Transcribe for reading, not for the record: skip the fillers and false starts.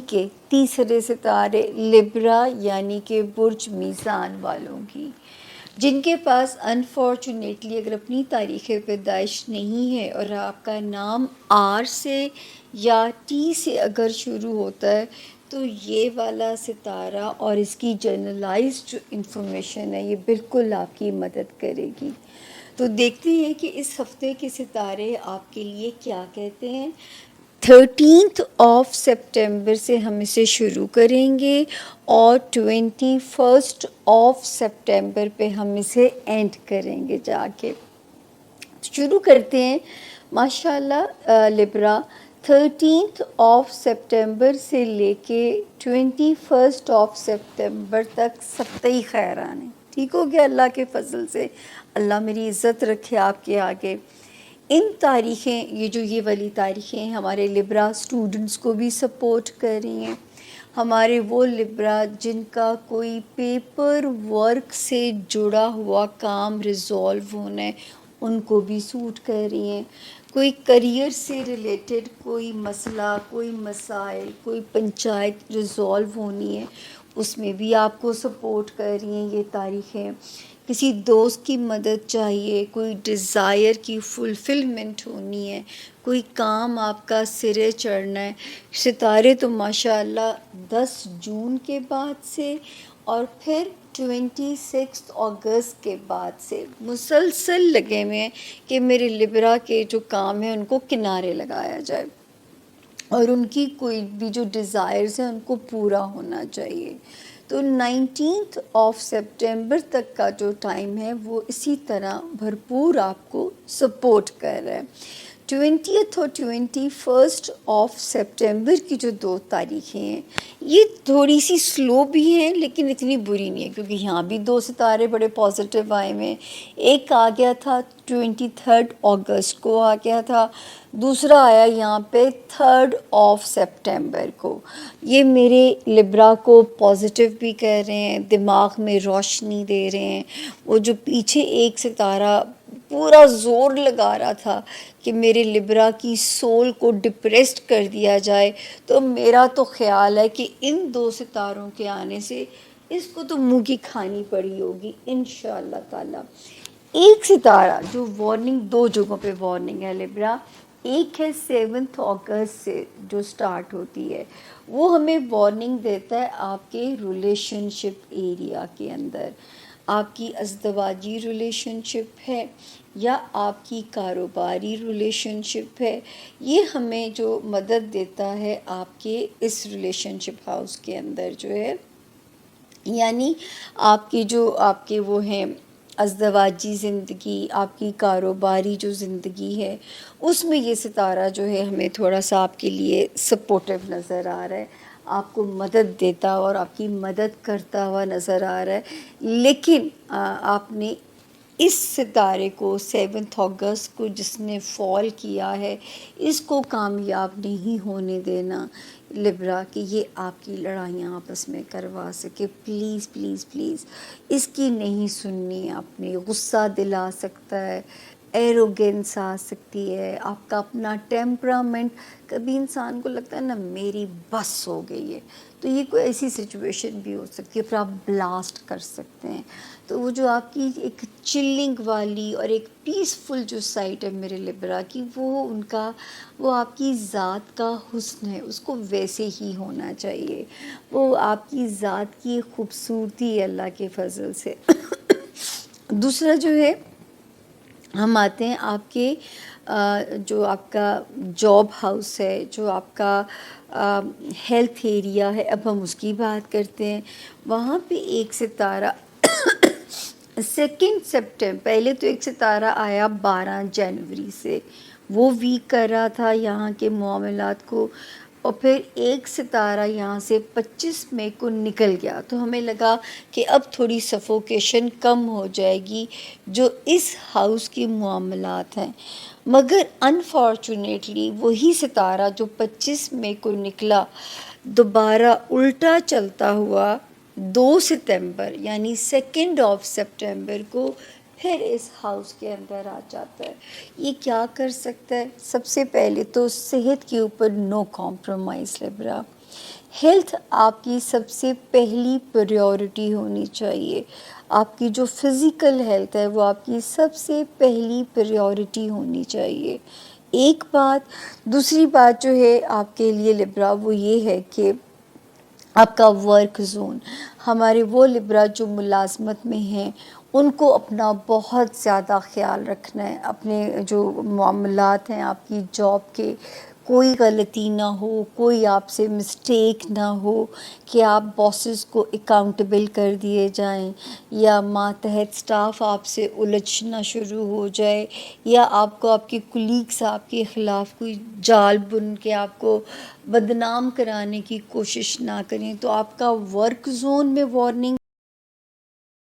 के तीसरे सितारे लिब्रा यानी कि बुर्ज मीज़ान वालों की, जिनके पास अनफॉर्चुनेटली अगर अपनी तारीख़ पैदाइश नहीं है और आपका नाम आर से या टी से अगर शुरू होता है तो ये वाला सितारा और इसकी जनरलाइज जो इंफॉर्मेशन है ये बिल्कुल आपकी मदद करेगी। तो देखते हैं कि इस हफ्ते के सितारे आपके लिए क्या कहते हैं। 13 सितंबर से हम इसे शुरू करेंगे और 21 सितंबर पे हम इसे एंड करेंगे जाके। शुरू करते हैं माशाल्लाह लिब्रा 13 सितंबर से लेके 21 सितंबर तक सप्ताही खैरान है। ठीक हो गया, अल्लाह के फजल से। अल्लाह मेरी इज़्ज़त रखे आपके आगे। इन तारीख़ें, ये वाली तारीख़ें हमारे लिब्रा स्टूडेंट्स को भी सपोर्ट कर रही हैं। हमारे वो लिब्रा जिनका कोई पेपर वर्क से जुड़ा हुआ काम रिज़ॉल्व होना है उनको भी सूट कर रही हैं। कोई करियर से रिलेटेड कोई मसला, कोई मसाइल, कोई पंचायत रिज़ॉल्व होनी है उसमें भी आपको सपोर्ट कर रही हैं ये तारीख़ें। किसी दोस्त की मदद चाहिए, कोई डिज़ायर की फुलफ़िलमेंट होनी है, कोई काम आपका सिरे चढ़ना है, सितारे तो माशाअल्लाह 10 जून के बाद से और फिर 26 अगस्त के बाद से मुसलसल लगे हुए हैं कि मेरे लिब्रा के जो काम हैं उनको किनारे लगाया जाए और उनकी कोई भी जो डिज़ायर्स हैं उनको पूरा होना चाहिए। तो 19 सितंबर तक का जो टाइम है वो इसी तरह भरपूर आपको सपोर्ट कर रहा है। 20 और 21 सितंबर की जो 2 तारीखें हैं ये थोड़ी सी स्लो भी हैं लेकिन इतनी बुरी नहीं है, क्योंकि यहाँ भी 2 सितारे बड़े पॉजिटिव आए हुए हैं। एक आ गया था 23 अगस्त को आ गया था, दूसरा आया यहाँ पे 3 सितंबर को। ये मेरे लिब्रा को पॉजिटिव भी कर रहे हैं, दिमाग में रोशनी दे रहे हैं। वो जो पीछे एक सितारा पूरा ज़ोर लगा रहा था कि मेरे लिब्रा की सोल को डिप्रेस्ड कर दिया जाए, तो मेरा तो ख़्याल है कि इन 2 सितारों के आने से इसको तो मुंह की खानी पड़ी होगी इंशाअल्लाह ताला। एक सितारा जो वार्निंग, 2 जगहों पे वार्निंग है लिब्रा। एक है 7 अगस्त से जो स्टार्ट होती है, वो हमें वार्निंग देता है आपके रिलेशनशिप एरिया के अंदर। आपकी अज़दवाजी रिलेशनशिप है या आपकी कारोबारी रिलेशनशिप है, ये हमें जो मदद देता है आपके इस रिलेशनशिप हाउस के अंदर जो है, यानी आपकी जो आपके वो हैं अज़दवाजी ज़िंदगी, आपकी कारोबारी जो ज़िंदगी है उसमें ये सितारा जो है हमें थोड़ा सा आपके लिए सपोर्टिव नज़र आ रहा है, आपको मदद देता और आपकी मदद करता हुआ नज़र आ रहा है। लेकिन आपने इस सितारे को 7 अगस्त को जिसने फॉल किया है इसको कामयाब नहीं होने देना लिब्रा कि ये आपकी लड़ाइयाँ आपस में करवा सके। प्लीज़ प्लीज़ प्लीज़ इसकी नहीं सुननी आपने। गुस्सा दिला सकता है, एरोगेंस आ सकती है, आपका अपना टेम्परामेंट, कभी इंसान को लगता है ना मेरी बस हो गई है, तो ये कोई ऐसी सिचुएशन भी हो सकती है, फिर आप ब्लास्ट कर सकते हैं। तो वो जो आपकी एक चिल्लिंग वाली और एक पीसफुल जो साइड है मेरे लिब्रा की, वो आपकी ज़ात का हुस्न है, उसको वैसे ही होना चाहिए। वो आपकी ज़ात की खूबसूरती है अल्लाह के फजल से। दूसरा जो है, हम आते हैं आपके जो आपका जॉब हाउस है, जो आपका हेल्थ एरिया है, अब हम उसकी बात करते हैं। वहाँ पे एक सितारा 2 सितंबर, पहले तो एक सितारा आया 12 जनवरी से, वो वीक कर रहा था यहाँ के मामलात को, और फिर एक सितारा यहाँ से 25 मई को निकल गया। तो हमें लगा कि अब थोड़ी सफोकेशन कम हो जाएगी जो इस हाउस की मामलात हैं, मगर अनफॉर्चुनेटली वही सितारा जो 25 मई को निकला दोबारा उल्टा चलता हुआ 2 सितंबर यानी 2 सितंबर को फिर इस हाउस के अंदर आ जाता है। ये क्या कर सकता है? सबसे पहले तो सेहत के ऊपर नो कॉम्प्रोमाइज़ लिब्रा। ہیلتھ آپ کی سب سے پہلی پریورٹی ہونی چاہیے. آپ کی جو فزیکل ہیلتھ ہے وہ آپ کی سب سے پہلی پریورٹی ہونی چاہیے. ایک بات. دوسری بات جو ہے آپ کے لیے لبرا وہ یہ ہے کہ آپ کا ورک زون. ہمارے وہ لبرا جو ملازمت میں ہیں ان کو اپنا بہت زیادہ خیال رکھنا ہے. اپنے جو معاملات ہیں آپ کی جاب کے، کوئی غلطی نہ ہو، کوئی آپ سے مسٹیک نہ ہو کہ آپ باسز کو اکاؤنٹیبل کر دیے جائیں، یا ماتحت سٹاف آپ سے الجھنا شروع ہو جائے، یا آپ کو آپ کے کولیگس آپ کے خلاف کوئی جال بن کے آپ کو بدنام کرانے کی کوشش نہ کریں. تو آپ کا ورک زون میں وارننگ